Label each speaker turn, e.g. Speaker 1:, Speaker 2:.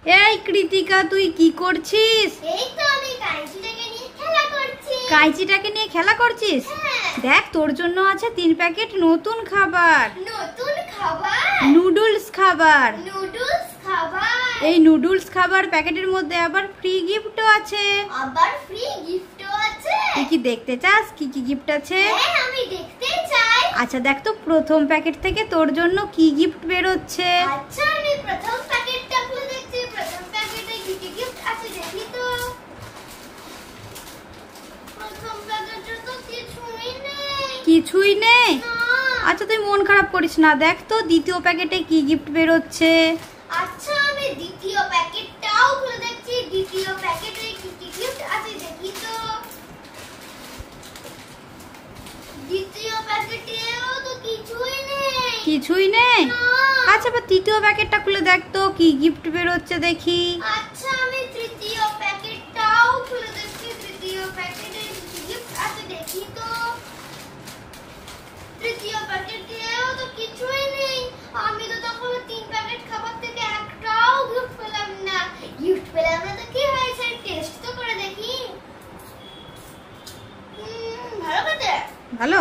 Speaker 1: এই কৃতিকা, তুই কি করছিস?
Speaker 2: এই তো আমি কাঁচিটাকে নিয়ে খেলা করছি।
Speaker 1: কাঁচিটাকে নিয়ে খেলা করছিস? দেখ, তোর জন্য আছে 3 প্যাকেট নতুন খাবার।
Speaker 2: নতুন খাবার?
Speaker 1: নুডলস খাবার।
Speaker 2: নুডলস খাবার?
Speaker 1: এই নুডলস খাবার প্যাকেটের মধ্যে আবার ফ্রি গিফটও আছে।
Speaker 2: আবার ফ্রি গিফটও আছে?
Speaker 1: তুই কি দেখতে চাস কি কি গিফট আছে?
Speaker 2: হ্যাঁ, আমি দেখতে চাই।
Speaker 1: আচ্ছা দেখ তো প্রথম প্যাকেট থেকে তোর জন্য কি গিফট বের হচ্ছে।
Speaker 2: আচ্ছা, আমি প্রথম প্যাকেটটা খুলে দেখছি। প্রথম প্যাকেটে কি কি গিফট আছে দেখি তো। প্রথম প্যাকেটে তো কিছুই নেই।
Speaker 1: কিছুই নেই?
Speaker 2: না।
Speaker 1: আচ্ছা তুই মন খারাপ করিস না, দেখ তো দ্বিতীয় প্যাকেটে কি গিফট বের হচ্ছে।
Speaker 2: আচ্ছা, আমি দ্বিতীয় প্যাকেটটাও খুলে দেখছি। দ্বিতীয় প্যাকেটে কি কি গিফট আছে দেখি তো। দ্বিতীয় প্যাকেটেও তো কিছুই নেই।
Speaker 1: কিছুই নেই?
Speaker 2: না।
Speaker 1: আচ্ছা বা তৃতীয় প্যাকেটটা খুলে দেখ তো কি গিফট বের হচ্ছে দেখি।
Speaker 2: আচ্ছা, আমি তৃতীয় প্যাকেটটাও খুলে দেখছি। তৃতীয় প্যাকেটে কি কি গিফট আছে দেখি তো। তৃতীয় প্যাকেটেও তো কিছুই নেই। আমি তো তখন 3 প্যাকেট খাবার থেকে একটাও গিফট পেলাম না। গিফট পেলাম না তো কি হয়েছে, টেস্ট তো করে দেখি। ভালো খেতে।
Speaker 1: ভালো?